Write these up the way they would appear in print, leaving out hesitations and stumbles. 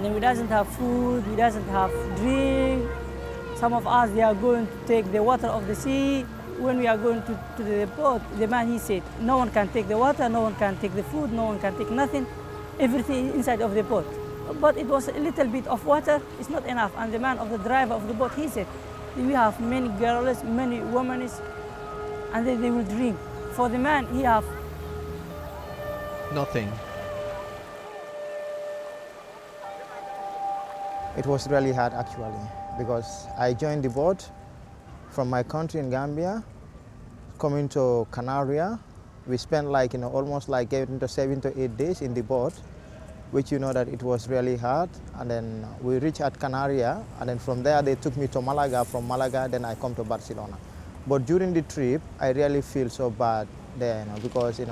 And we doesn't have food, we doesn't have drink. Some of us, they are going to take the water of the sea. When we are going to the boat, the man, he said, no one can take the water, no one can take the food, no one can take nothing. Everything inside of the boat. But it was a little bit of water, it's not enough. And the man of the driver of the boat, he said, we have many girls, many women, and they will drink. For the man, he have nothing. It was really hard actually, because I joined the boat from my country in Gambia, coming to Canaria. We spent almost getting to 7 to 8 days in the boat, which you know that it was really hard. And then we reached at Canaria, and then from there they took me to Malaga. From Malaga, then I come to Barcelona. But during the trip, I really feel so bad there, because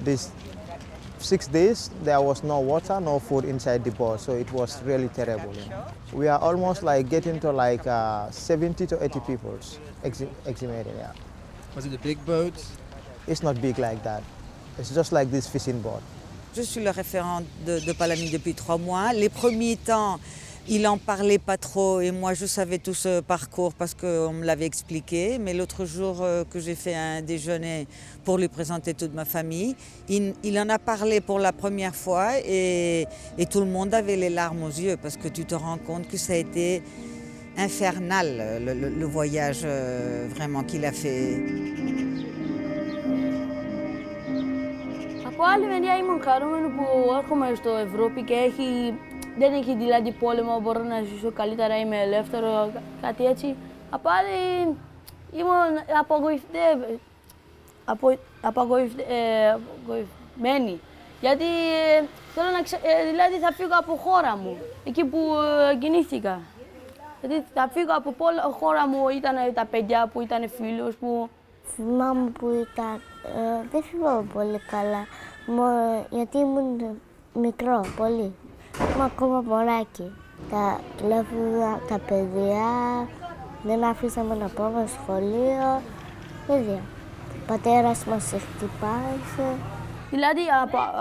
these 6 days there was no water, no food inside the boat, so it was really terrible. We are almost getting to 70 to 80 people exhumated. Yeah. Was it a big boat? It's not big like that. It's just like this fishing boat. Je suis le référent de Palami depuis 3 mois. Les premiers temps, il en parlait pas trop et moi je savais tout ce parcours parce qu'on me l'avait expliqué. Mais l'autre jour que j'ai fait un déjeuner pour lui présenter toute ma famille, il en a parlé pour la première fois et tout le monde avait les larmes aux yeux parce que tu te rends compte que ça a été infernal le voyage vraiment qu'il a fait. Από άλλη μεριά ήμουν χαρούμενο που έρχομαι στο Ευρώπη και δεν έχει δηλαδή πόλεμο, μπορώ να ζήσω καλύτερα, είμαι ελεύθερο, κάτι έτσι. Από άλλη ήμουν απογοητευμένη, γιατί θέλω δηλαδή θα φύγω από χώρα μου, εκεί που γεννήθηκα. Γιατί θα φύγω από χώρα μου, ήταν τα παιδιά που ήταν φίλους μου. Θυμάμαι που ήταν, δεν θυμάμαι πολύ καλά, γιατί ήμουν μικρό, πολύ. Ήμουν ακόμα μωράκι. Τα τηλέφωνα, τα παιδιά, δεν αφήσαμε να πάμε σχολείο, παιδιά. Ο πατέρας μας χτυπάει. Δηλαδή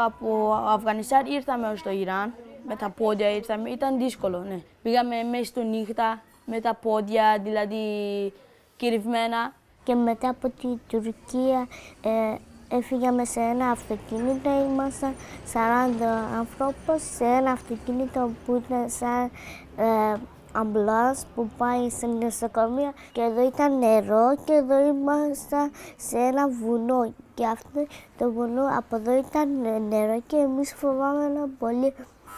από Αφγανιστάν ήρθαμε στο Ιράν, με τα πόδια ήρθαμε, ήταν δύσκολο, ναι. Πήγαμε μέσα στη νύχτα, με τα πόδια, δηλαδή κυρβμένα. Και μετά από την Τουρκία έφυγαμε σε ένα αυτοκίνητο, ήμασταν 40 ανθρώπους σε ένα αυτοκίνητο που ήταν σαν αμπουλάνς που πάει στην νοσοκομεία και εδώ ήταν νερό και εδώ ήμασταν σε ένα βουνό και αυτό το βουνό από εδώ ήταν νερό και εμείς φοβάμενο πολύ.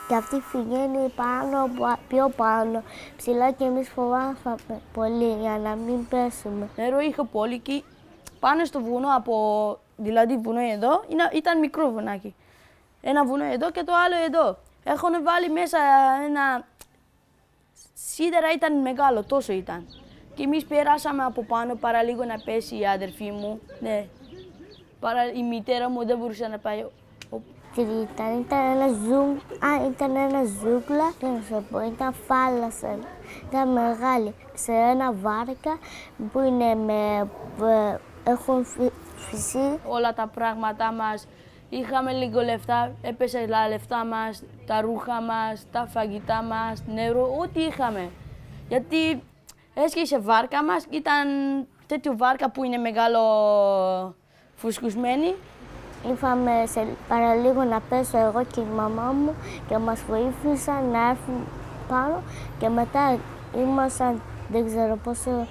Και αυτή πηγαίνει πάνω, πιο πάνω, ψηλά και εμείς φοβάμαστε πολύ για να μην πέσουμε. Νερό είχε πολύ και πάνω στο βουνό, δηλαδή βουνό εδώ, ήταν μικρό βουνάκι. Ένα βουνό εδώ και το άλλο εδώ. Έχουν βάλει μέσα ένα σίδερα, ήταν μεγάλο, τόσο ήταν. Και εμείς περάσαμε από πάνω παρά λίγο να πέσει η αδερφή μου. Ναι. Η μητέρα μου δεν μπορούσε να πάει. Ήταν ένα ζούγκλα, ήταν θάλασσα, ήταν μεγάλη, σε ένα βάρκα που έχουν φυσεί. Όλα τα πράγματά μας, είχαμε λίγο λεφτά, έπεσε τα λεφτά μας, τα ρούχα μας, τα φαγητά μας, νερό, ό,τι είχαμε. Γιατί έσκησε βάρκα μας, ήταν τέτοιο βάρκα που είναι μεγάλο φουσκουσμένη. Ήρθαμε παραλίγο να πέσω εγώ και η μαμά μου και μας βοήθησαν να έρθουν πάνω και μετά ήμασταν, δεν ξέρω πόσο,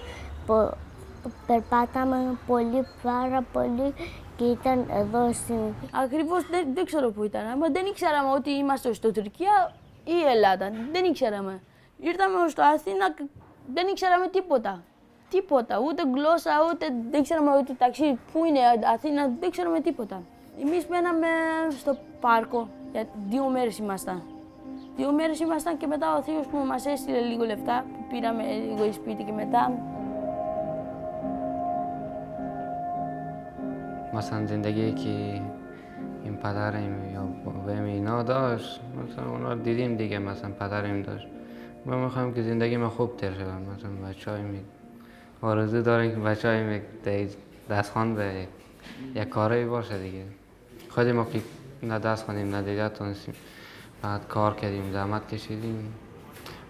περπάταμε πολύ, πάρα πολύ και ήταν εδώ στην... Ακριβώς δεν ξέρω που ήταν, αλλά δεν ήξεραμε ότι είμαστε στο Τουρκία ή Ελλάδα, δεν ήξεραμε. Ήρθαμε στο Αθήνα, δεν ήξεραμε τίποτα. Τίποτα, ούτε γλώσσα, ούτε δεν ξέραμε ότι ταξί, πού είναι Αθήνα, δεν ξέραμε τίποτα. Εμείς μέναμε στο πάρκο, για 2 μέρες ήμασταν. 2 μέρες ήμασταν και μετά ο θείος μου μας έστειλε λίγο λεφτά που πήραμε λίγο σπίτι και μετά. مثلا زندگی که این پدرم یا بابام اینا داشت مثلا اونا دیدیم دیگه مثلا پدرم داشت ما میخوایم که زندگی ما خوب تر شه مثلا بچه‌ای آرزو داریم که بچه‌ای دستخوان به یک کاری باشه دیگه خودی ما که نه دست خوانیم نه دیگه تونستیم بعد کار کردیم زحمت کشیدیم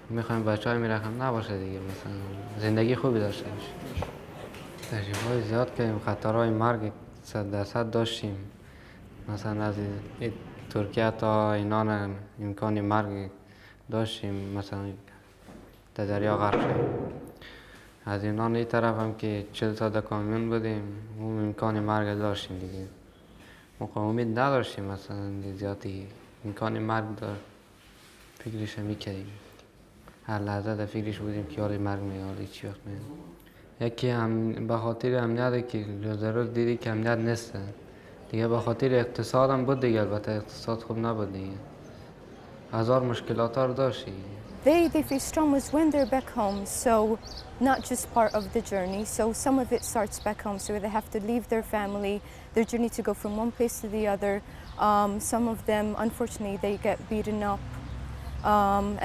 میخوایم بچه های میرخم نباشه دیگه مثلا زندگی خوبی داشته باشیم تجربه های زیاد کردیم خطرهای مرگ 100% داشتیم مثلا از ترکیه تا اینان امکان مرگ داشتیم مثلا در دریا غرق شدیم از اینان این طرف هم که 40 تا در کامیون بودیم اون امکان مرگ داشتیم دیگه موقع امید نداشتیم مثلا زیادی امکان مرگ داشت فکرش میکردیم هر لحظه در فکرش بودیم که حالی مرگ میاد چی وقت میاد یکی هم به خاطر امنیت که روز دیدی که امنیت نیست دیگه به خاطر اقتصاد هم بود دیگه البته اقتصاد خوب نبود دیگه هزار مشکلات رو داشتی They feel strongest when they're back home, so not just part of the journey. So some of it starts back home, so they have to leave their family, their journey to go from one place to the other. Some of them, unfortunately, they get beaten up,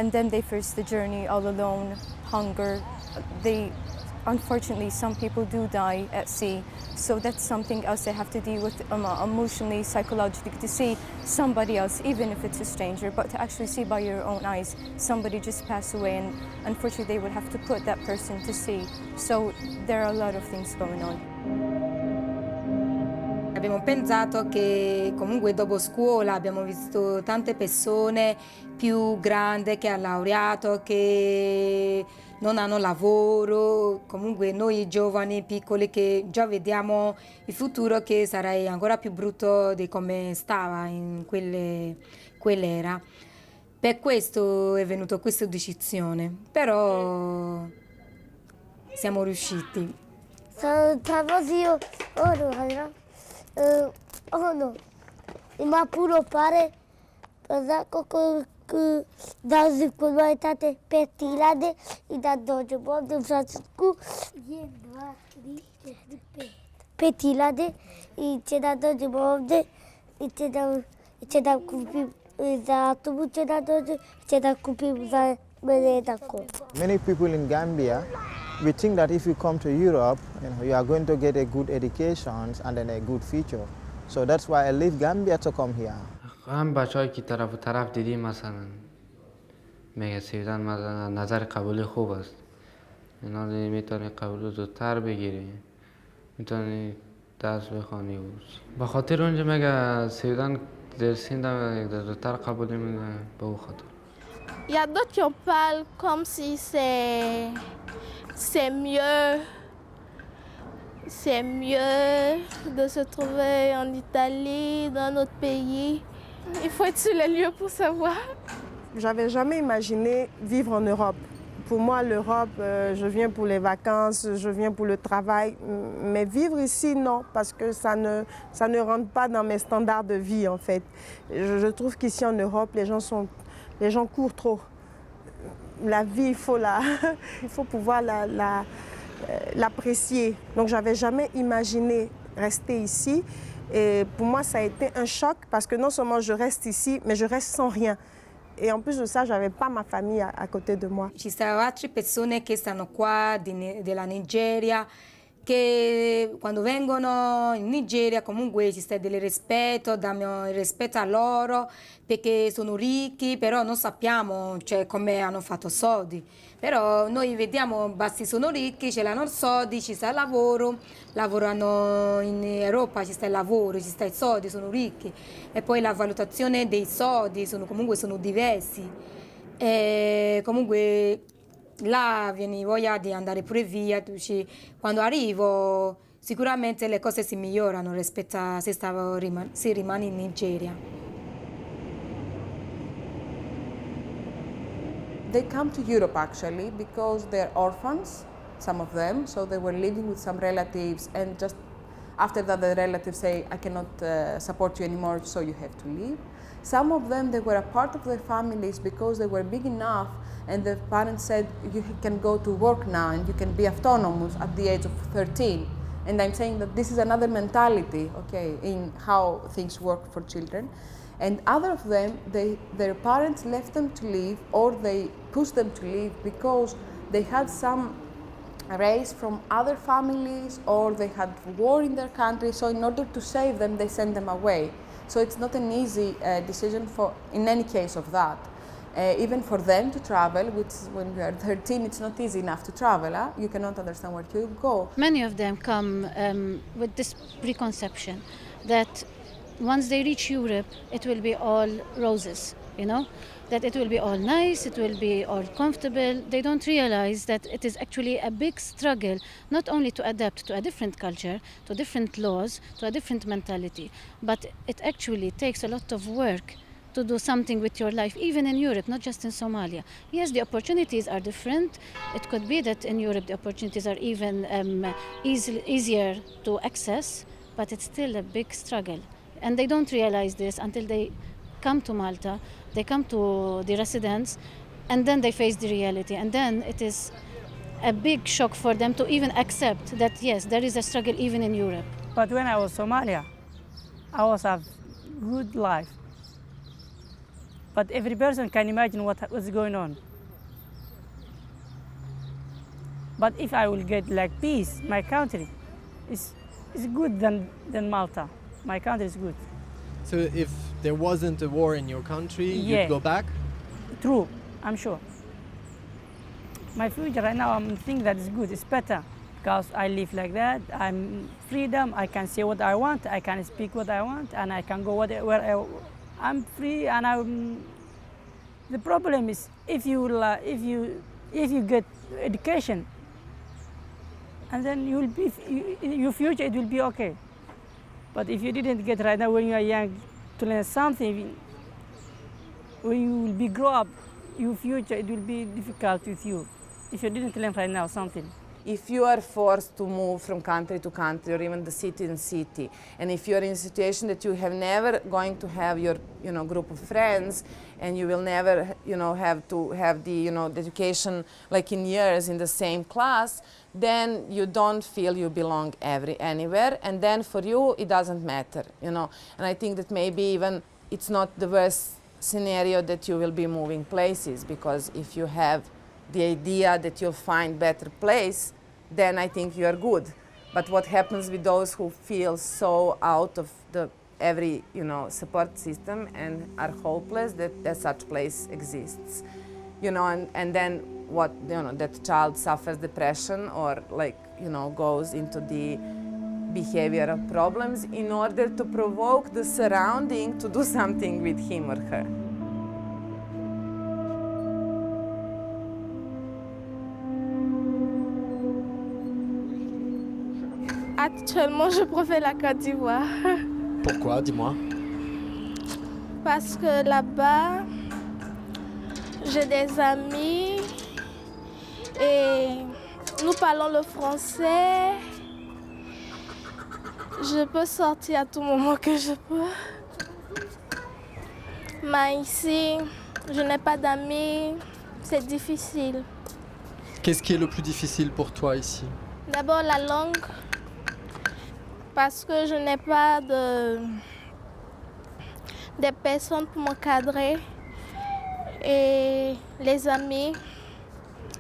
and then they face the journey all alone, hunger. Unfortunately, some people do die at sea, so that's something else they have to deal with emotionally, psychologically, to see somebody else, even if it's a stranger, but to actually see by your own eyes somebody just pass away, and unfortunately they would have to put that person to sea. So there are a lot of things going on. Abbiamo pensato che comunque dopo scuola abbiamo visto tante persone più grandi che hanno laureato, che non hanno lavoro, comunque noi giovani, piccoli, che già vediamo il futuro che sarà ancora più brutto di come stava in quell'era. Per questo è venuta questa decisione, però siamo riusciti. Ima puno pare, pa znako da uzimaju tate 5.000 i da dođemo ovdje u Francusku. 1, 2, 3, 4, 5.000 i će da dođemo ovdje i će da kupim za autobus, će da kupim za mene jedan kop. Many people in Gambia, we think that if you come to Europe, you are going to get a good education and then a good future. So that's why I leave Gambia to come here. هم بچه‌ای که طرف و طرف دیدیم مثلا میگه سویدن مثلا نظر قبولی خوب است اینا میتونی قبول زودتر بگیری میتونی درس بخوانی به خاطر اونجا میگه سویدن در سیند زودتر قبولی میده به اون خاطر Il y a d'autres qui en parlent comme si c'est mieux de se trouver en Italie, dans notre pays. Il faut être sur les lieux pour savoir. J'avais jamais imaginé vivre en Europe. Pour moi, l'Europe, je viens pour les vacances, je viens pour le travail. Mais vivre ici, non, parce que ça ne rentre pas dans mes standards de vie, en fait. Je trouve qu'ici en Europe, les gens courent trop. La vie, il faut pouvoir l'apprécier. Donc, j'avais jamais imaginé rester ici. Et pour moi, ça a été un choc parce que non seulement je reste ici, mais je reste sans rien. E in plus di ça, j'avais pas ma famille à côté de moi. Ci sono altre persone che stanno qua della Nigeria che quando vengono in Nigeria comunque ci sta del rispetto, diamo il rispetto a loro perché sono ricchi, però non sappiamo come hanno fatto soldi. Però noi vediamo, basti sono ricchi, ce l'hanno soldi, ci sta il lavoro, lavorano in Europa, ci sta il lavoro, ci sta i soldi, sono ricchi. E poi la valutazione dei soldi comunque sono diversi. E comunque là viene voglia di andare pure via, quando arrivo sicuramente le cose si migliorano rispetto a se rimani in Nigeria. They come to Europe actually because they're orphans, some of them, so they were living with some relatives and just after that the relatives say, I cannot support you anymore, so you have to leave. Some of them, they were a part of their families because they were big enough and the parents said, you can go to work now and you can be autonomous at the age of 13. And I'm saying that this is another mentality, okay, in how things work for children. And other of them, their parents left them to leave or they pushed them to leave because they had some race from other families or they had war in their country, so in order to save them, they sent them away. So it's not an easy decision in any case of that. Even for them to travel, which when we are 13, it's not easy enough to travel. You cannot understand where to go. Many of them come with this preconception that once they reach Europe, it will be all roses, that it will be all nice, it will be all comfortable. They don't realize that it is actually a big struggle, not only to adapt to a different culture, to different laws, to a different mentality, but it actually takes a lot of work to do something with your life, even in Europe, not just in Somalia. Yes, the opportunities are different. It could be that in Europe the opportunities are even easier to access, but it's still a big struggle. And they don't realize this until they come to Malta, they come to the residence, and then they face the reality. And then it is a big shock for them to even accept that, yes, there is a struggle even in Europe. But when I was Somalia, I was a good life. But every person can imagine what's going on. But if I will get like peace, my country is good than Malta. My country is good. So if there wasn't a war in your country, you'd go back? True, I'm sure. My future right now, I'm thinking that it's good, it's better. Because I live like that, I'm freedom, I can say what I want, I can speak what I want, and I can go where I'm free. And the problem is if you get education, and then your future it will be okay. But if you didn't get right now when you are young to learn something, when you will be grow up, your future it will be difficult with you if you didn't learn right now something. If you are forced to move from country to country or even the city and city, and if you are in a situation that you have never going to have your group of friends, and you will never have to have the the education like in years in the same class, then you don't feel you belong anywhere, and then for you it doesn't matter, And I think that maybe even it's not the worst scenario that you will be moving places, because if you have the idea that you'll find better place, then I think you are good. But what happens with those who feel so out of every support system and are hopeless that such place exists, and then what that child suffers depression or goes into the behavioral problems in order to provoke the surrounding to do something with him or her. Actuellement, je préfère la Côte d'Ivoire. Pourquoi, dis-moi? Parce que là-bas, j'ai des amis et nous parlons le français. Je peux sortir à tout moment que je peux. Mais ici, je n'ai pas d'amis, c'est difficile. Qu'est-ce qui est le plus difficile pour toi ici? D'abord la langue. Parce que je n'ai pas de personnes pour m'encadrer et les amis.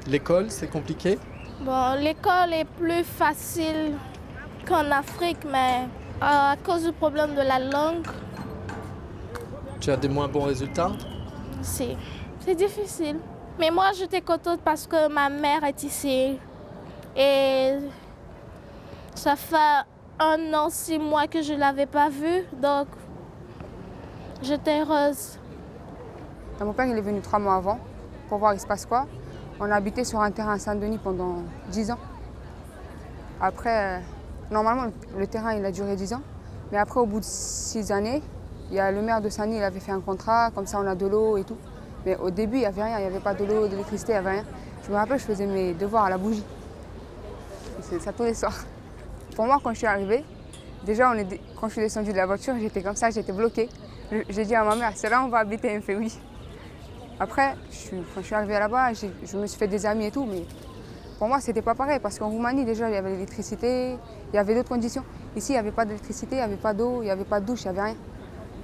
L'école, c'est compliqué? Bon, l'école est plus facile qu'en Afrique, mais à cause du problème de la langue. Tu as des moins bons résultats? Si, c'est difficile. Mais moi, j'étais contente parce que ma mère est ici. Et ça fait 1 an, 6 mois que je ne l'avais pas vue, donc j'étais heureuse. Mon père il est venu 3 mois avant pour voir il se passe quoi. On a habité sur un terrain à Saint-Denis pendant 10 ans. Après, normalement, le terrain il a duré 10 ans. Mais après, au bout de 6 années, il y a le maire de Saint-Denis, il avait fait un contrat, comme ça on a de l'eau et tout. Mais au début, il n'y avait rien, il n'y avait pas de l'eau, d'électricité, il n'y avait rien. Je me rappelle, je faisais mes devoirs à la bougie. C'est ça tous les soirs. Pour moi, quand je suis arrivée, déjà, quand je suis descendue de la voiture, j'étais comme ça, j'étais bloquée. J'ai dit à ma mère, c'est là où on va habiter, elle me fait oui. Après, quand je suis arrivée là-bas, je me suis fait des amis et tout, mais pour moi, c'était pas pareil, parce qu'en Roumanie, déjà, il y avait l'électricité, il y avait d'autres conditions. Ici, il n'y avait pas d'électricité, il n'y avait pas d'eau, il n'y avait pas de douche, il n'y avait rien.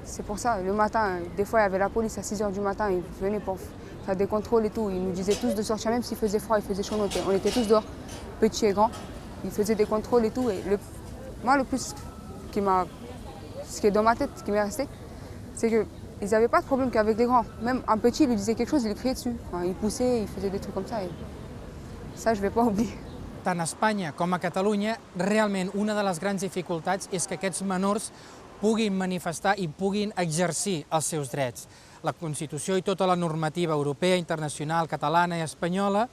C'est pour ça, le matin, des fois, il y avait la police à 6 h du matin, ils venaient pour faire des contrôles et tout. Ils nous disaient tous de sortir, même s'il faisait froid, il faisait chaud, on était tous dehors, petits et grands. Ils faisaient des contrôles et tout. Et moi, le plus qui m'a ce qui est dans ma tête, ce qui m'est resté, c'est qu'ils n'avaient pas de problème qu'avec les grands. Même un petit, il lui disait quelque chose, il lui criait dessus. Enfin, il poussait, il faisait des trucs comme ça. Et ça, je ne vais pas oublier. Tant a Espanya com a Catalunya, realment una de les grans dificultats és que aquests menors puguin manifestar i puguin exercir els seus drets. La Constitució i tota la normativa europea, internacional, catalana i espanyola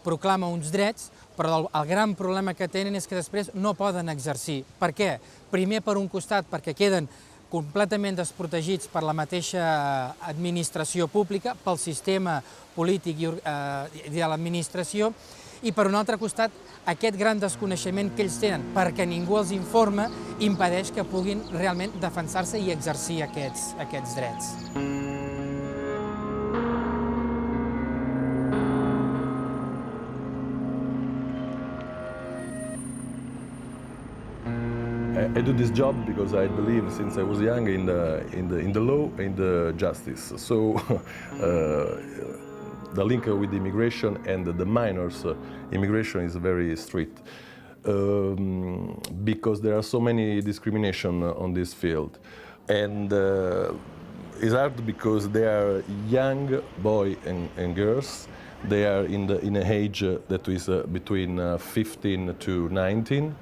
proclama uns drets, però el gran problema que tenen és que després no poden exercir. Per què? Primer, per un costat, perquè queden completament desprotegits per la mateixa administració pública, pel sistema polític de l'administració, i per un altre costat, aquest gran desconeixement que ells tenen perquè ningú els informa impedeix que puguin realment defensar-se i exercir aquests drets. I do this job because I believe since I was young in the law and the justice. So the link with immigration and the minors immigration is very strict because there are so many discrimination on this field, and it's hard because they are young boys and girls. They are in an age that is between 15 to 19.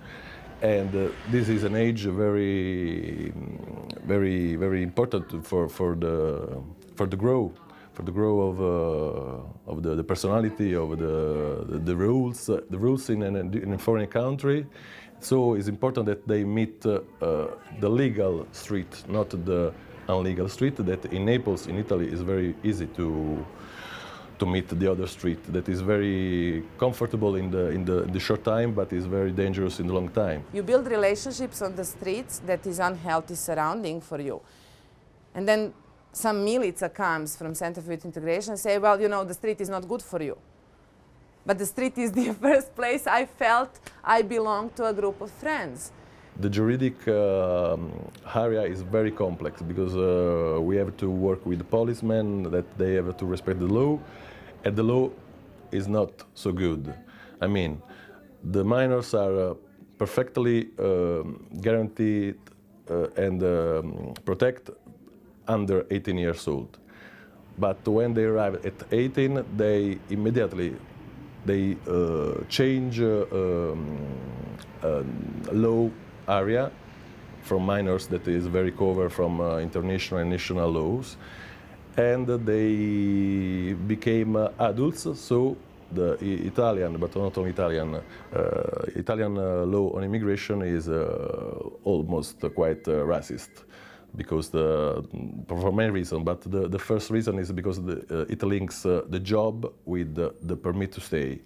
And this is an age very important for the growth of the personality of the rules in a foreign country. So it's important that they meet the legal street, not the illegal street. That in Naples, in Italy, is very easy to meet the other street that is very comfortable in the short time, but is very dangerous in the long time. You build relationships on the streets that is unhealthy surrounding for you. And then some militia comes from Center for Youth Integration and say, well, you know, the street is not good for you. But the street is the first place I felt I belonged to a group of friends. The juridic area is very complex because we have to work with the policemen, that they have to respect the law, and the law is not so good. I mean, the minors are perfectly guaranteed and protect under 18 years old. But when they arrive at 18, they immediately change law area from minors that is very covered from international and national laws, and they became adults. So the Italian, but not only Italian, Italian law on immigration is almost quite racist, because for many reasons. But the first reason is because it links the job with the permit to stay.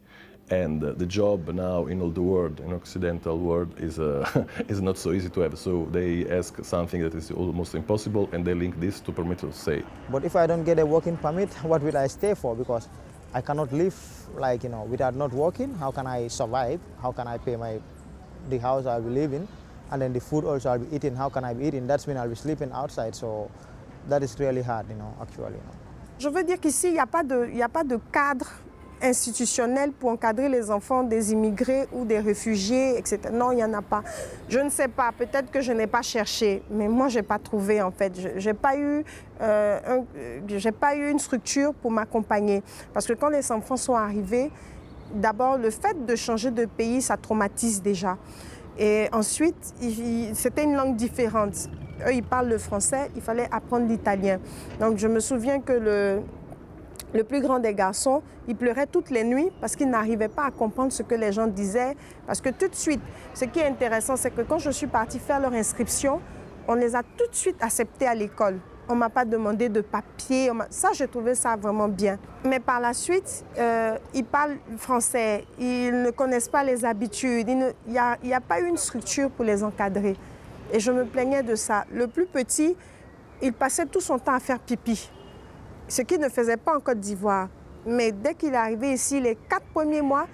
And the job now in all the world, in Occidental world, is not so easy to have. So they ask something that is almost impossible, and they link this to permit to stay. But if I don't get a working permit, what will I stay for? Because I cannot live without not working. How can I survive? How can I pay the house I'll be living? And then the food also I'll be eating. How can I be eating? That's when I'll be sleeping outside. So that is really hard, actually. Je veux dire qu'ici, il n'y a pas de cadre institutionnel pour encadrer les enfants des immigrés ou des réfugiés, etc. Non, il n'y en a pas. Je ne sais pas, peut-être que je n'ai pas cherché, mais moi, je n'ai pas trouvé, en fait. Je n'ai pas eu une structure pour m'accompagner. Parce que quand les enfants sont arrivés, d'abord, le fait de changer de pays, ça traumatise déjà. Et ensuite, c'était une langue différente. Eux, ils parlent le français, il fallait apprendre l'italien. Donc, je me souviens que le plus grand des garçons, il pleurait toutes les nuits parce qu'il n'arrivait pas à comprendre ce que les gens disaient. Parce que tout de suite, ce qui est intéressant, c'est que quand je suis partie faire leur inscription, on les a tout de suite acceptés à l'école. On ne m'a pas demandé de papier. Ça, j'ai trouvé ça vraiment bien. Mais par la suite, ils parlent français, ils ne connaissent pas les habitudes. Il n'y a pas eu une structure pour les encadrer. Et je me plaignais de ça. Le plus petit, il passait tout son temps à faire pipi. Ce qu'il ne faisait pas en Côte d'Ivoire. Mais dès qu'il est arrivé ici, les 4 premiers mois,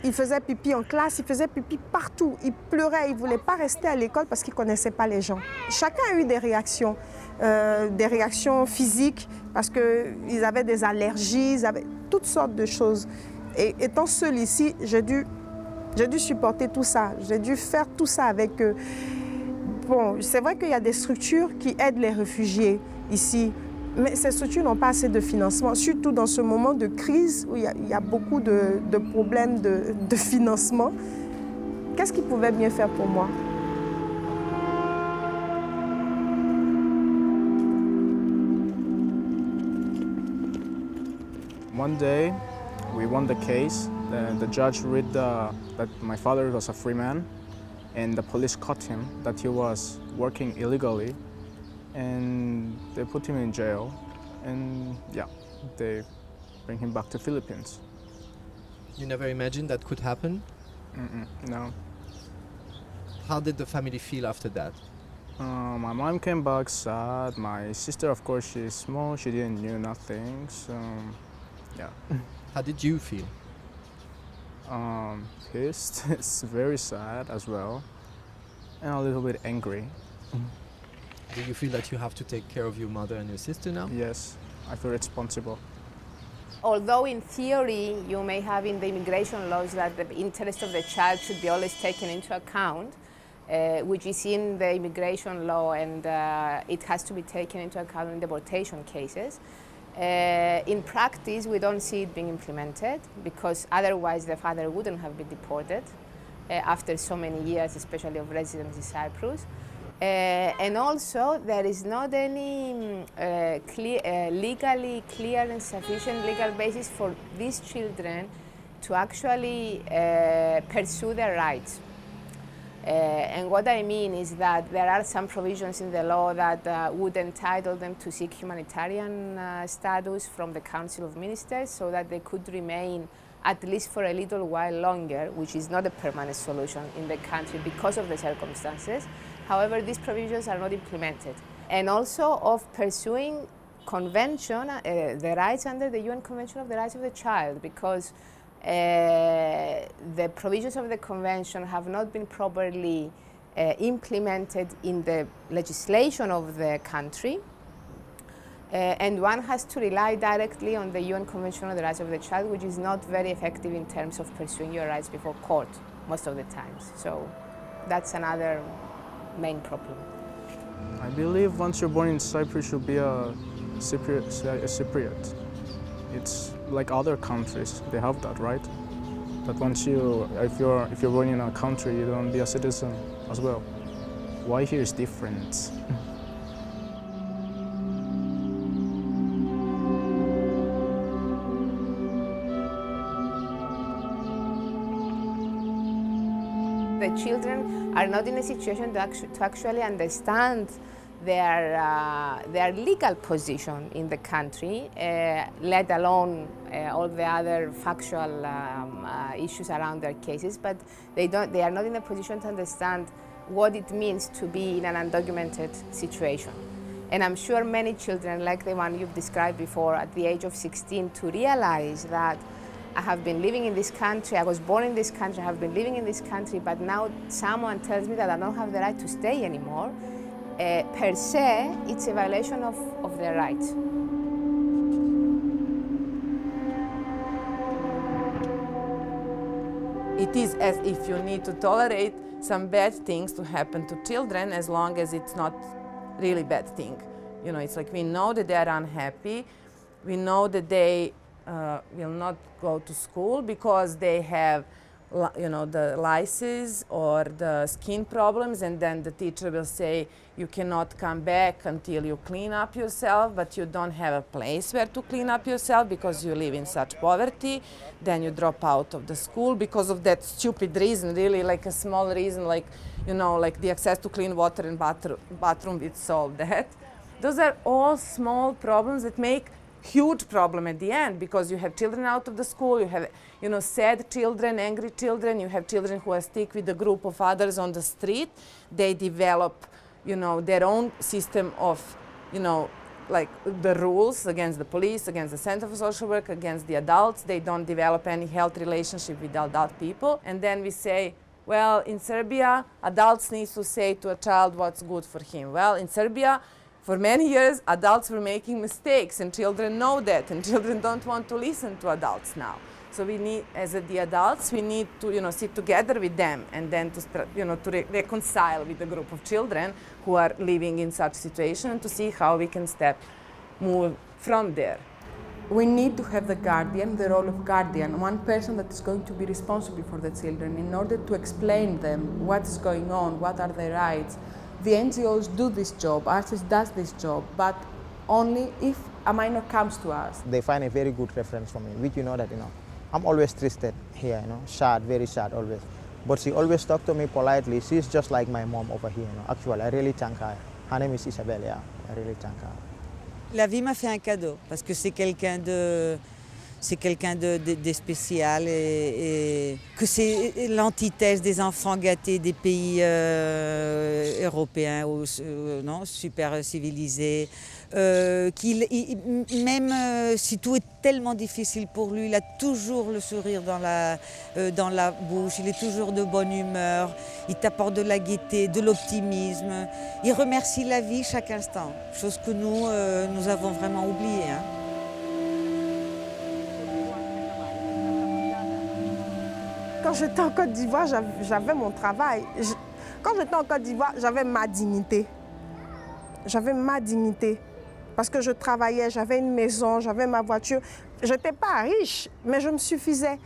il faisait pipi en classe, il faisait pipi partout. Il pleurait, il ne voulait pas rester à l'école parce qu'il ne connaissait pas les gens. Chacun a eu des réactions physiques, parce qu'ils avaient des allergies, ils avaient toutes sortes de choses. Et étant seule ici, j'ai dû supporter tout ça. J'ai dû faire tout ça avec eux. Bon, c'est vrai qu'il y a des structures qui aident les réfugiés ici, mais ces structures n'ont pas assez de financement, surtout dans ce moment de crise où il y a beaucoup de problèmes de financement. Qu'est-ce qu'ils pouvaient bien faire pour moi? One day, we won the case. The judge read that my father was a free man, and the police caught him, that he was working illegally, and they put him in jail, and yeah, they bring him back to Philippines. You never imagined that could happen? No. How did the family feel after that? My mom came back sad. My sister, of course, she's small. She didn't know nothing. So, yeah. How did you feel? Pissed. It's very sad as well, and a little bit angry. Do you feel that you have to take care of your mother and your sister now? Yes, I feel responsible. Although in theory you may have in the immigration laws that the interest of the child should be always taken into account, which is in the immigration law, and it has to be taken into account in deportation cases. In practice, we don't see it being implemented because otherwise the father wouldn't have been deported after so many years, especially of residence in Cyprus. And also, there is not any legally clear and sufficient legal basis for these children to actually pursue their rights. And what I mean is that there are some provisions in the law that would entitle them to seek humanitarian status from the Council of Ministers so that they could remain at least for a little while longer, which is not a permanent solution in the country because of the circumstances. However, these provisions are not implemented. And also of pursuing convention, the rights under the UN Convention of the Rights of the Child, because the provisions of the convention have not been properly implemented in the legislation of the country, and one has to rely directly on the UN Convention on the Rights of the Child, which is not very effective in terms of pursuing your rights before court most of the times. So that's another main problem. I believe once you're born in Cyprus, you'll be a Cypriot. It's like other countries, they have that, right? That once if you're born in a country, you don't be a citizen as well. Why here is different? The children are not in a situation to actually understand their legal position in the country, let alone all the other factual issues around their cases, but they are not in a position to understand what it means to be in an undocumented situation. And I'm sure many children, like the one you've described before, at the age of 16, to realize that I have been living in this country, I was born in this country, I have been living in this country, but now someone tells me that I don't have the right to stay anymore. Per se, it's a violation of their rights. It is as if you need to tolerate some bad things to happen to children as long as it's not really bad thing. You know, it's like we know that they are unhappy, we know that they will not go to school because they have the lices or the skin problems, and then the teacher will say you cannot come back until you clean up yourself, but you don't have a place where to clean up yourself because you live in such poverty. Then you drop out of the school because of that stupid reason, really like a small reason, like like the access to clean water and bathroom will solve that. Those are all small problems that make huge problem at the end, because you have children out of the school, you have sad children, angry children, you have children who are stuck with a group of others on the street. They develop their own system of like the rules against the police, against the Center for Social Work, against the adults. They don't develop any health relationship with adult people. And then we say, well, in Serbia, adults need to say to a child what's good for him. Well, in Serbia, for many years, adults were making mistakes, and children know that, and children don't want to listen to adults now. So we need, as the adults, we need to sit together with them and then to reconcile with the group of children who are living in such situation and to see how we can move from there. We need to have the guardian, the role of guardian, one person that is going to be responsible for the children in order to explain them what is going on, what are their rights. The NGOs do this job, ARCES does this job, but only if a minor comes to us. They find a very good reference for me, which that, I'm always trusted here, sad, very sad always. But she always talks to me politely. She's just like my mom over here, Actually, I really thank her. Her name is Isabelle, yeah. I really thank her. La vie m'a fait un cadeau parce que c'est quelqu'un de spécial et que c'est l'antithèse des enfants gâtés des pays européens non, super civilisés. Même si tout est tellement difficile pour lui, il a toujours le sourire dans la bouche, il est toujours de bonne humeur, il t'apporte de la gaieté, de l'optimisme. Il remercie la vie chaque instant, chose que nous avons vraiment oubliée. Quand j'étais en Côte d'Ivoire, j'avais mon travail. Quand j'étais en Côte d'Ivoire, j'avais ma dignité. J'avais ma dignité. Parce que je travaillais, j'avais une maison, j'avais ma voiture. Je n'étais pas riche, mais je me suffisais.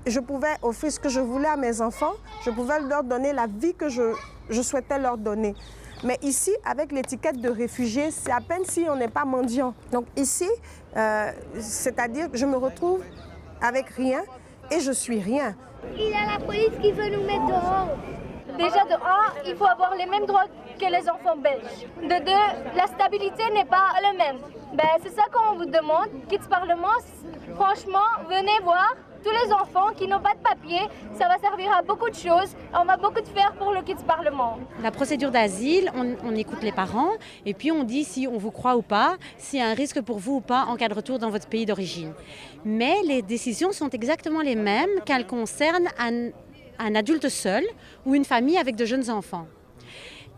Je pouvais offrir ce que je voulais à mes enfants. Je pouvais leur donner la vie que je souhaitais leur donner. Mais ici, avec l'étiquette de réfugié, c'est à peine si on n'est pas mendiant. Donc ici, c'est-à-dire que je me retrouve avec rien et je suis rien. Il y a la police qui veut nous mettre dehors. Déjà, de un, il faut avoir les mêmes droits que les enfants belges. De deux, la stabilité n'est pas la même. C'est ça qu'on vous demande. Kids Parlement, franchement, venez voir tous les enfants qui n'ont pas de papier. Ça va servir à beaucoup de choses. On va beaucoup de faire pour le Kids Parlement. La procédure d'asile, on écoute les parents et puis on dit si on vous croit ou pas, s'il y a un risque pour vous ou pas en cas de retour dans votre pays d'origine. Mais les décisions sont exactement les mêmes qu'elles concernent un adulte seul ou une famille avec de jeunes enfants.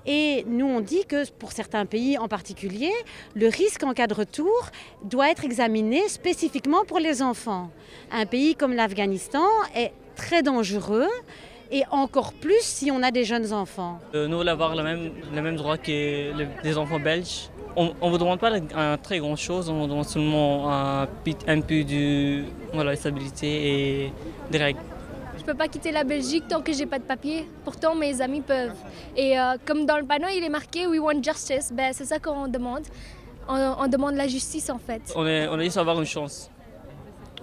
Et nous, on dit que pour certains pays en particulier, le risque en cas de retour doit être examiné spécifiquement pour les enfants. Un pays comme l'Afghanistan est très dangereux et encore plus si on a des jeunes enfants. Nous voulons avoir les mêmes droits que les enfants belges. On ne vous demande pas un très grand chose, on vous demande seulement un peu de stabilité et des règles. Je ne peux pas quitter la Belgique tant que j'ai pas de papier. Pourtant, mes amis peuvent. Et comme dans le panneau, il est marqué « We want justice », c'est ça qu'on demande. On demande la justice, en fait. On est juste avoir une chance.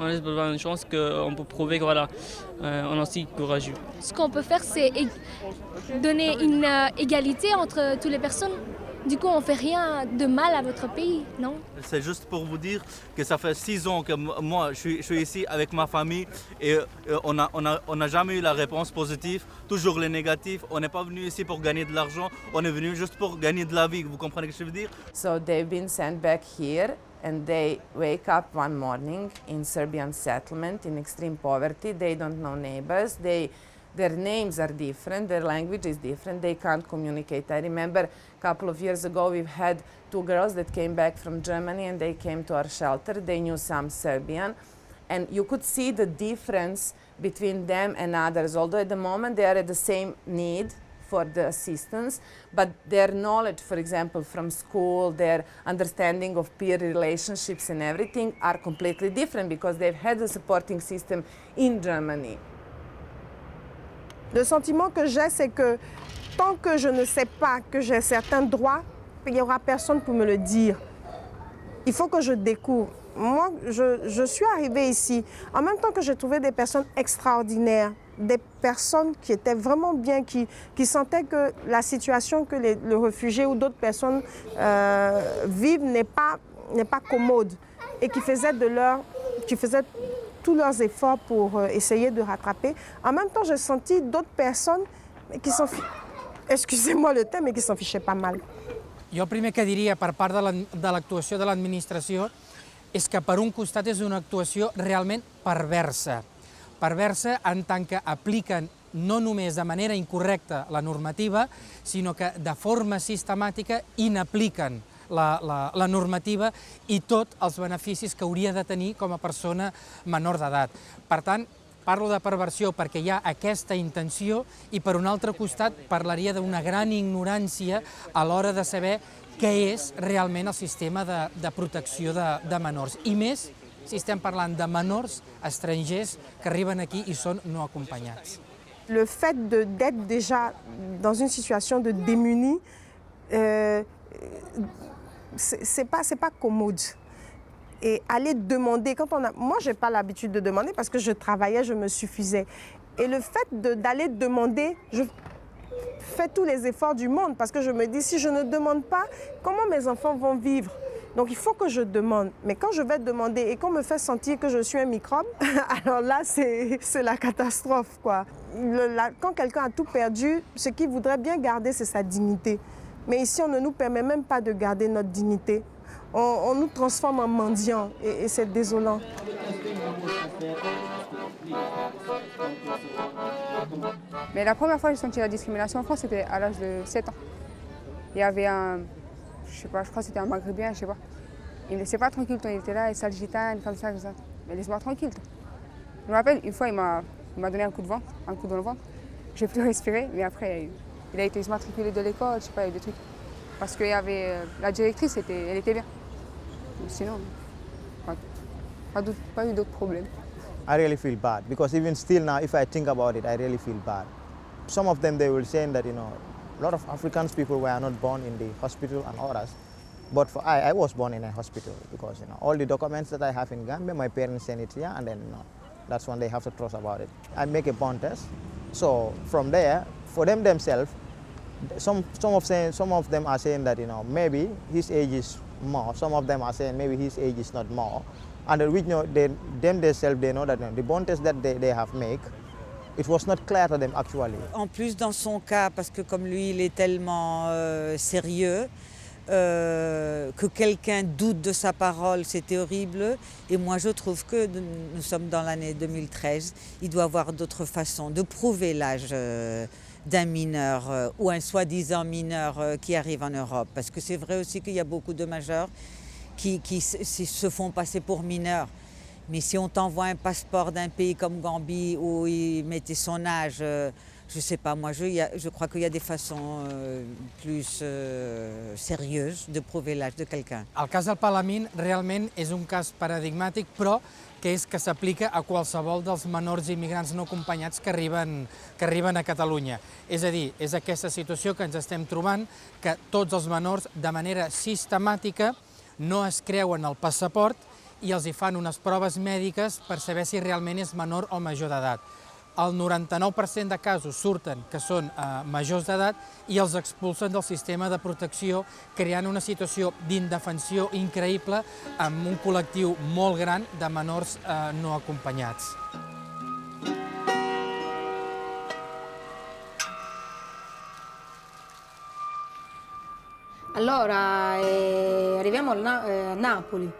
On est juste avoir une chance qu'on peut prouver qu'on est aussi courageux. Ce qu'on peut faire, c'est donner une égalité entre toutes les personnes. Du coup, on ne fait rien de mal à votre pays, non? C'est juste pour vous dire que ça fait 6 ans que moi, je suis ici avec ma famille et on n'a jamais eu la réponse positive, toujours les négatifs. On n'est pas venu ici pour gagner de l'argent, on est venu juste pour gagner de la vie. Vous comprenez ce que je veux dire? So they've been sent back here and they wake up one morning in Serbian settlement in extreme poverty. They don't know neighbors. Their names are different, their language is different, they can't communicate. I remember a couple of years ago we've had 2 girls that came back from Germany and they came to our shelter. They knew some Serbian and you could see the difference between them and others. Although at the moment they are at the same need for the assistance, but their knowledge, for example, from school, their understanding of peer relationships and everything are completely different because they've had a supporting system in Germany. Le sentiment que j'ai, c'est que tant que je ne sais pas que j'ai certains droits, il n'y aura personne pour me le dire. Il faut que je découvre. Moi, je suis arrivée ici en même temps que j'ai trouvé des personnes extraordinaires, des personnes qui étaient vraiment bien, qui sentaient que la situation que le réfugié ou d'autres personnes vivent n'est pas commode et qui faisaient tous leurs efforts pour essayer de rattraper. En même temps, j'ai senti d'autres personnes qui excusez-moi le terme, mais qui s'en fichaient pas mal. Jo el primer que diria per part de l'actuació de l'administració és que per un costat és una actuació realment perversa. Perversa en tant que apliquen no només de manera incorrecta la normativa, sinó que de forma sistemàtica inapliquen la normativa i tots els beneficis que hauria de tenir com a persona menor d'edat. Per tant, parlo de perversió perquè hi ha aquesta intenció i per un altre costat parlaria d'una gran ignorància a l'hora de saber què és realment el sistema de protecció de menors. I més si estem parlant de menors estrangers que arriben aquí i són no acompanyats. Le fait d'être déjà dans une situation de démuni, c'est pas commode. Et aller demander, moi je n'ai pas l'habitude de demander parce que je travaillais, je me suffisais. Et le fait d'aller demander, je fais tous les efforts du monde parce que je me dis, si je ne demande pas, comment mes enfants vont vivre? Donc il faut que je demande. Mais quand je vais demander et qu'on me fait sentir que je suis un microbe, alors là c'est la catastrophe, quoi. Quand quelqu'un a tout perdu, ce qu'il voudrait bien garder, c'est sa dignité. Mais ici, on ne nous permet même pas de garder notre dignité. On nous transforme en mendiants et c'est désolant. Mais la première fois que j'ai senti la discrimination en France, c'était à l'âge de 7 ans. Il y avait je sais pas, je crois que c'était un maghrébin, je sais pas. Il me laissait pas tranquille, il était là, il sale gitane, comme ça. Mais laisse-moi tranquille. Je me rappelle, une fois, il m'a donné un coup dans le ventre. J'ai pu respirer, mais après, il a été immatriculé de l'école, je sais pas, il y a eu des trucs. Parce qu'il y avait la directrice, elle était bien. Mais sinon, pas eu d'autres problèmes. I really feel bad because even still now, if I think about it, I really feel bad. Some of them, they will say that, a lot of African people were not born in the hospital and others. But I was born in a hospital because, all the documents that I have in Gambia, my parents send it here and then, that's when they have to trust about it. I make a bond test. So from there, for them themselves, some of them are saying that, maybe his age is more. Some of them are saying maybe his age is not more. And which, themselves, they know that the bond test that they have made, it was not clear to them actually. En plus, dans son cas, parce que comme lui, il est tellement sérieux, que quelqu'un doute de sa parole, c'était horrible. Et moi, je trouve que nous sommes dans l'année 2013, il doit y avoir d'autres façons de prouver l'âge d'un mineur ou un soi-disant mineur qui arrive en Europe. Parce que c'est vrai aussi qu'il y a beaucoup de majeurs qui se font passer pour mineurs. Mais si on t'envoie un passeport d'un pays comme Gambie où il mettait son âge, je ne sais pas, moi je crois qu'il y a des façons plus sérieuses de prouver l'âge de quelqu'un. El cas del Palamine realment és un cas paradigmàtic, però que s'aplica a qualsevol dels menors immigrants no acompanyats que arriben a Catalunya. És a dir, és aquesta situació que ens estem trobant, que tots els menors de manera sistemàtica no es creuen el passaport i els hi fan unes proves mèdiques per saber si realment és menor o major d'edat. El 99% de casos surten que són majors d'edat i els expulsen del sistema de protecció, creant una situació d'indefensió increïble amb un col·lectiu molt gran de menors no acompanyats. Allora, arriviamo a Napoli.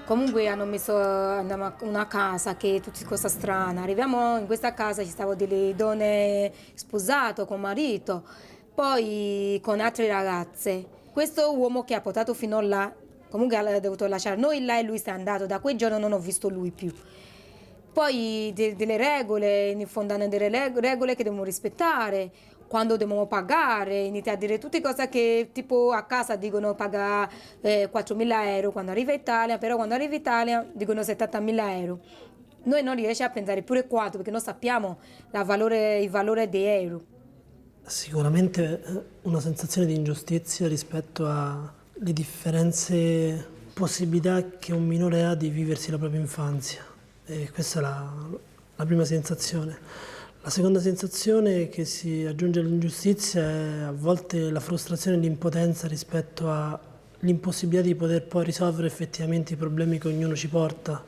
Comunque hanno messo una casa che è tutta cosa strana. Arriviamo in questa casa, ci stavano delle donne sposate con marito, poi con altre ragazze. Questo uomo che ha portato fino là, comunque ha dovuto lasciare noi là e lui si è andato. Da quel giorno non ho visto lui più. Poi delle regole, in fondo hanno delle regole che dobbiamo rispettare. Quando dobbiamo pagare, inizia a dire tutte cose che tipo a casa dicono paga 4.000 euro quando arriva in Italia, però quando arriva in Italia dicono 70.000 euro. Noi non riusciamo a pensare pure 4 perché non sappiamo il valore di euro. Sicuramente una sensazione di ingiustizia rispetto alle differenze, possibilità che un minore ha di viversi la propria infanzia. E questa è la prima sensazione. La seconda sensazione che si aggiunge all'ingiustizia è a volte la frustrazione e l'impotenza rispetto all'impossibilità di poter poi risolvere effettivamente i problemi che ognuno ci porta,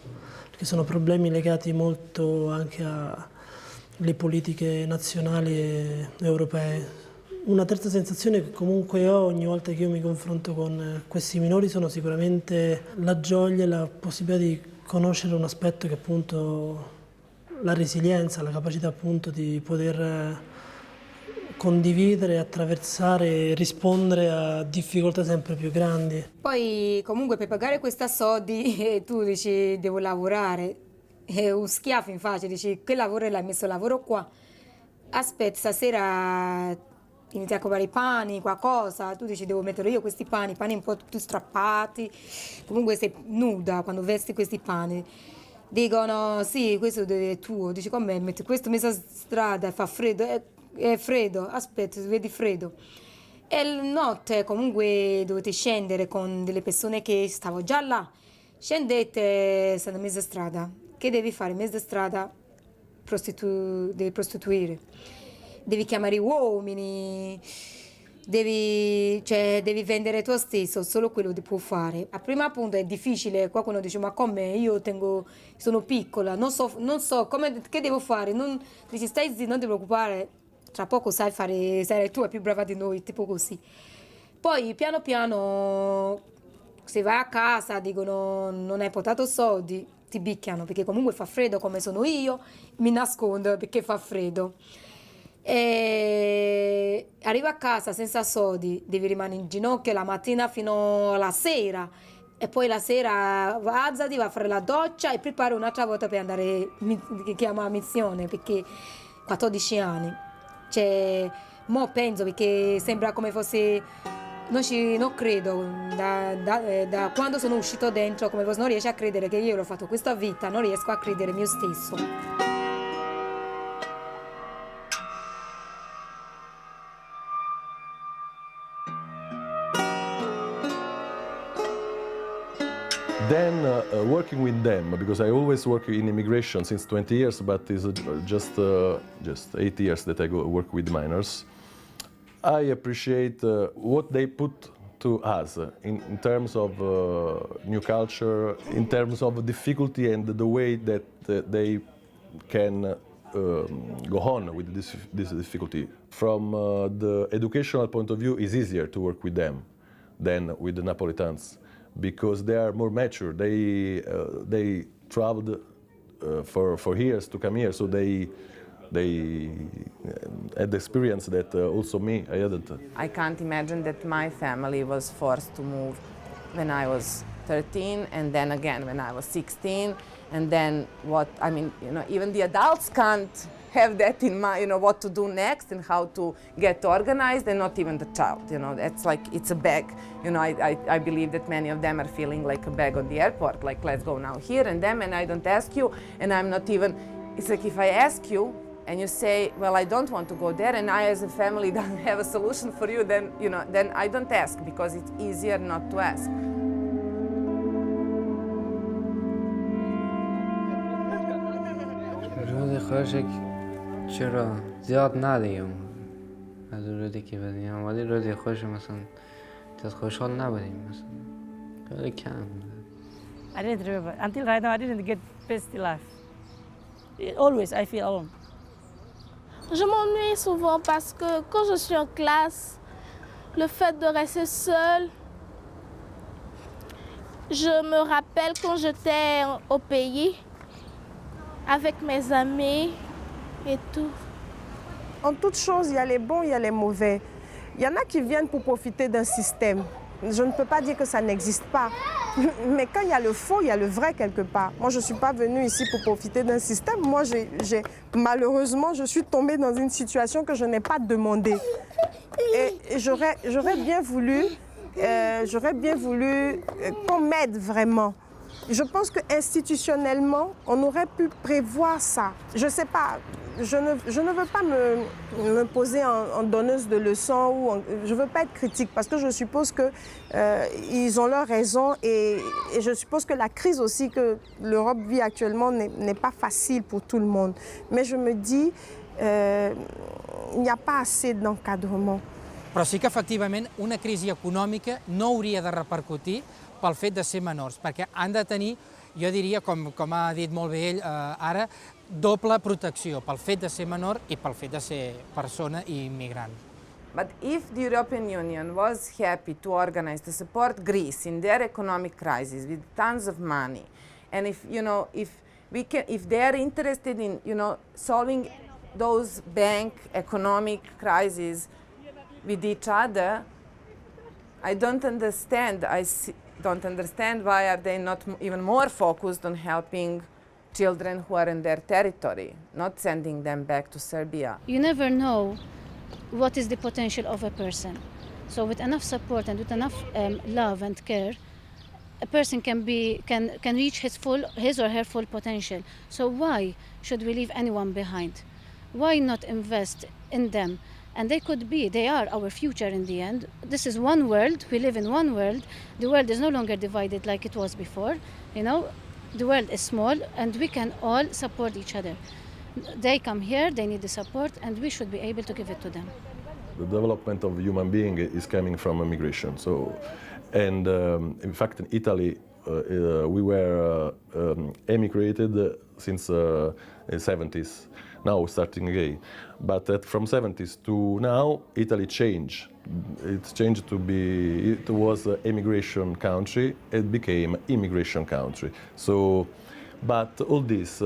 perché sono problemi legati molto anche alle politiche nazionali e europee. Una terza sensazione che comunque ho ogni volta che io mi confronto con questi minori sono sicuramente la gioia e la possibilità di conoscere un aspetto che appunto la resilienza, la capacità appunto di poter condividere, attraversare e rispondere a difficoltà sempre più grandi. Poi comunque per pagare questa soldi tu dici devo lavorare, è un schiaffo in faccia, dici che lavoro l'hai messo lavoro qua, aspetta stasera inizi a comprare i pani, qualcosa, tu dici devo mettere io questi pani un po' più strappati, comunque sei nuda quando vesti questi pani. Dicono sì, questo è tuo, dici come metti questo in mezzo a strada, fa freddo, è freddo, aspetta, vedi freddo. E la notte comunque dovete scendere con delle persone che stavano già là, scendete, stanno in mezzo a strada, che devi fare in mezzo a strada? Devi prostituire, devi chiamare uomini, devi vendere tu stesso, solo quello ti può fare. A primo punto è difficile, qualcuno dice ma come, sono piccola, non so che devo fare, dici stai zitto, non ti preoccupare, tra poco sai tu è più brava di noi, tipo così. Poi piano piano se vai a casa dicono non hai portato soldi, ti picchiano perché comunque fa freddo come sono io, mi nascondo perché fa freddo. E arriva a casa senza soldi, devi rimanere in ginocchio la mattina fino alla sera e poi la sera alzati, va a fare la doccia e prepara un'altra volta per andare chiama missione perché 14 anni. Mo penso perché sembra come fosse non credo da quando sono uscito dentro come fosse, non riesco a credere che io l'ho fatto questa vita, non riesco a credere mio stesso. Then working with them, because I always work in immigration since 20 years, but it's just 8 years that I work with minors. I appreciate what they put to us in terms of new culture, in terms of difficulty and the way that they can go on with this difficulty. From the educational point of view, it's easier to work with them than with the Napolitans, because they are more mature. They traveled for years to come here, so they had the experience that also me, I hadn't. I can't imagine that my family was forced to move when I was 13 and then again when I was 16, and then even the adults can't have that in mind, what to do next and how to get organized, and not even the child, that's like, it's a bag. I believe that many of them are feeling like a bag on the airport, like let's go now here and them, and I don't ask you, and I'm not even, it's like if I ask you and you say, well, I don't want to go there, and I as a family don't have a solution for you, then, then I don't ask, because it's easier not to ask. چرا زیاد ندیم از رودی که بدیم ولی رودی خوش مثلا از خوشحال نبودیم مثلا خیلی کم. I didn't remember. Until right now, I didn't get best life. Always, I feel alone. Je m'ennuie souvent parce que quand je suis en classe, le fait de rester seule, je me rappelle quand j'étais au pays avec mes amis et tout. En toute chose, il y a les bons, il y a les mauvais. Il y en a qui viennent pour profiter d'un système. Je ne peux pas dire que ça n'existe pas. Mais quand il y a le faux, il y a le vrai quelque part. Moi, je ne suis pas venue ici pour profiter d'un système. Moi, malheureusement, je suis tombée dans une situation que je n'ai pas demandée. Et j'aurais bien voulu qu'on m'aide vraiment. Je pense qu'institutionnellement, on aurait pu prévoir ça. Je ne sais pas, je ne veux pas me poser en donneuse de leçons, je ne veux pas être critique parce que je suppose qu'ils ont leur raison et je suppose que la crise aussi que l'Europe vit actuellement n'est pas facile pour tout le monde. Mais je me dis, il n'y a pas assez d'encadrement. Però sí que efectivament una crisi econòmica no hauria de repercutir pel fet de ser menors, perquè han de tenir, jo diria, com ha dit molt bé ell ara, doble protecció pel fet de ser menor i pel fet de ser persona i immigrant. But if the European Union was happy to organize, to support Greece in their economic crisis with tons of money, and if they are interested in, solving those bank economic crises with each other, I don't understand. Don't understand why are they not even more focused on helping children who are in their territory, not sending them back to Serbia. You never know what is the potential of a person. So with enough support and with enough love and care, a person can reach his or her full potential. So why should we leave anyone behind? Why not invest in them? And they are our future in the end. This is one world, we live in one world. The world is no longer divided like it was before. The world is small and we can all support each other. They come here, they need the support, and we should be able to give it to them. The development of human being is coming from immigration. In fact, in Italy, we were emigrated since the 70s. Now starting again, but from 70s to now, Italy changed. It changed it was an immigration country. It became immigration country. But all this,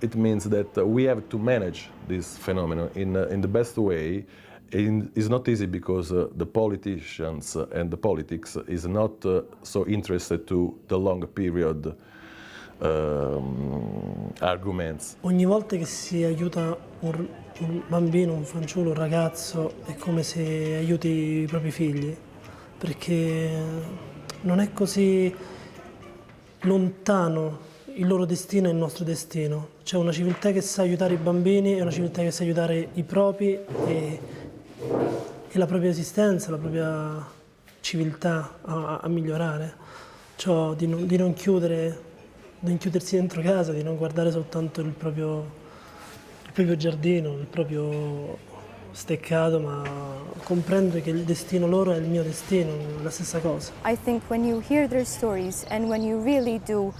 it means that we have to manage this phenomenon in the best way. It's not easy because the politicians and the politics is not so interested to the long period arguments. Ogni volta che si aiuta un bambino, un fanciullo, un ragazzo, è come se aiuti i propri figli, perché non è così lontano il loro destino e il nostro destino. C'è una civiltà che sa aiutare i bambini e una civiltà che sa aiutare i propri e la propria esistenza, la propria civiltà a migliorare. Cioè di non chiudersi dentro casa, di non guardare soltanto il proprio giardino, il proprio steccato, ma comprendere che il destino loro è il mio destino, è la stessa cosa. I think when you hear their stories and when you really do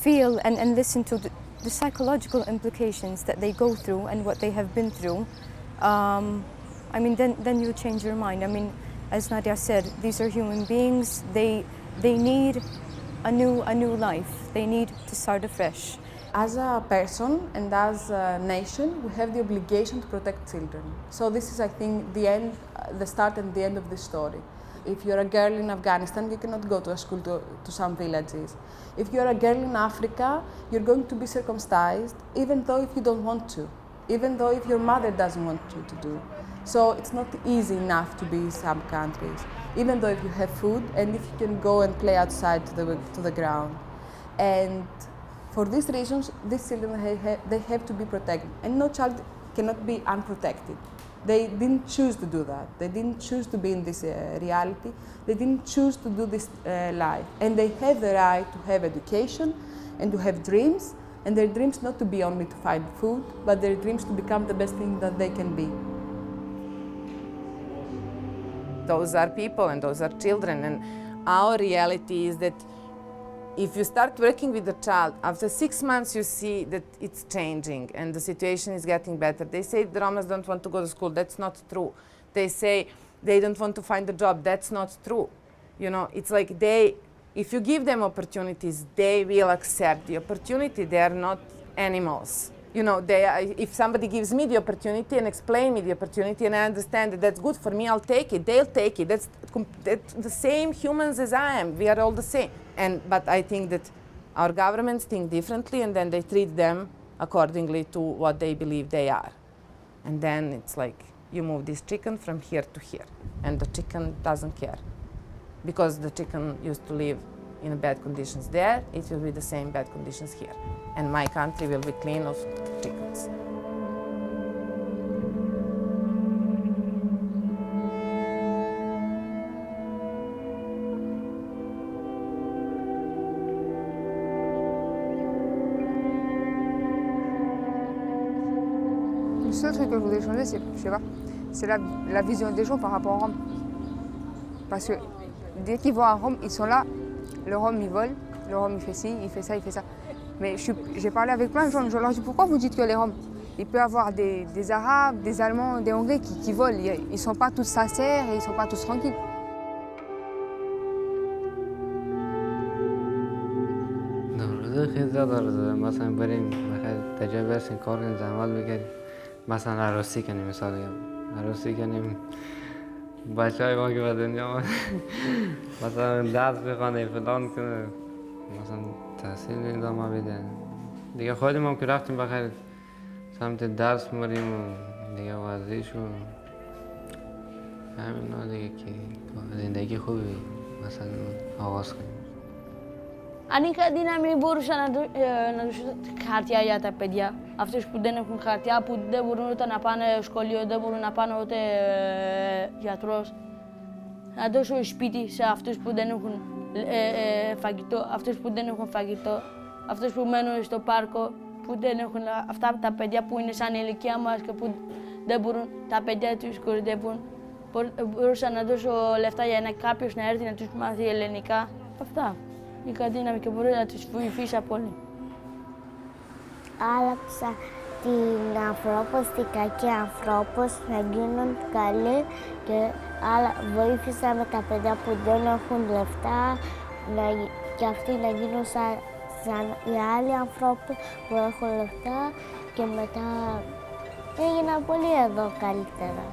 feel and listen to the psychological implications that they go through and what they have been through, then you change your mind. As Nadia said, these are human beings. They need a new life. They need to start afresh. As a person and as a nation, we have the obligation to protect children. So this is, I think, the start and the end of the story. If you're a girl in Afghanistan, you cannot go to a school to some villages. If you're a girl in Africa, you're going to be circumcised, even though if you don't want to, even though if your mother doesn't want you to do. So it's not easy enough to be in some countries, even though if you have food and if you can go and play outside to the ground. And for these reasons, these children they have to be protected, and no child cannot be unprotected. They didn't choose to do that. They didn't choose to be in this reality. They didn't choose to do this life. And they have the right to have education and to have dreams, and their dreams not to be only to find food, but their dreams to become the best thing that they can be. Those are people and those are children, and our reality is that if you start working with a child, after 6 months you see that it's changing and the situation is getting better. They say the Romas don't want to go to school. That's not true. They say they don't want to find a job. That's not true. It's like if you give them opportunities, they will accept the opportunity. They are not animals. If somebody gives me the opportunity and explain me the opportunity and I understand that that's good for me, I'll take it. They'll take it. That's the same humans as I am. We are all the same. But I think that our governments think differently, and then they treat them accordingly to what they believe they are. And then it's like you move this chicken from here to here, and the chicken doesn't care. Because the chicken used to live in bad conditions there, it will be the same bad conditions here. And my country will be clean of chickens. Le seul truc que je voudrais changer, c'est la vision des gens par rapport aux Roms. Parce que dès qu'ils vont à Rome, ils sont là, le Rome il vole, le Rome il fait ci, il fait ça, il fait ça. Mais j'ai parlé avec plein de gens, je leur dis pourquoi vous dites que les Roms? Il peut y avoir des Arabes, des Allemands, des Anglais qui volent, ils ne sont pas tous sincères et ils ne sont pas tous tranquilles. خیلی زیاد آرزو مثلا بریم تجربه کار کنیم زحمت بگیریم مثلا عروسی کنیم مثال عروسی کنیم بچه های ما که به دنیا مثلا درس بخوانه فلان کنه مثلا تحصیل ادامه بده دیگه خودمون که رفتیم بخیر سمت درس مریم و دیگه ورزش و همین دیگه که زندگی خوبی مثلا آغاز کنیم. Αν είχα δύναμη μπορούσα να τους χαρτιά για τα παιδιά. Αυτούς που δεν έχουν χαρτιά, που δεν μπορούν ούτε να πάνε σχολείο, δεν μπορούν να πάνε ούτε γιατρός. Να δώσω σπίτι σε αυτούς που δεν έχουν φαγητό, αυτούς που δεν έχουν φαγητό, αυτούς που μένουν στο πάρκο, που δεν έχουν αυτά τα παιδιά που είναι σαν ηλικία μας και που δεν μπορούν, τα παιδιά τους κορυδεύουν. Μπορούσα να δώσω λεφτά για κάποιος να έρθει να τους μάθει ελληνικά. Αυτά. Είχα δύναμη και μπορεί να τους βοηθήσει πολύ. Άλλαξα την ανθρωπιστικά και ανθρώπους να γίνουν καλοί και βοήθησα με τα παιδιά που δεν έχουν λεφτά και αυτοί να γίνουν σαν οι άλλοι ανθρώποι που έχουν λεφτά και μετά έγινα πολύ εδώ καλύτερα.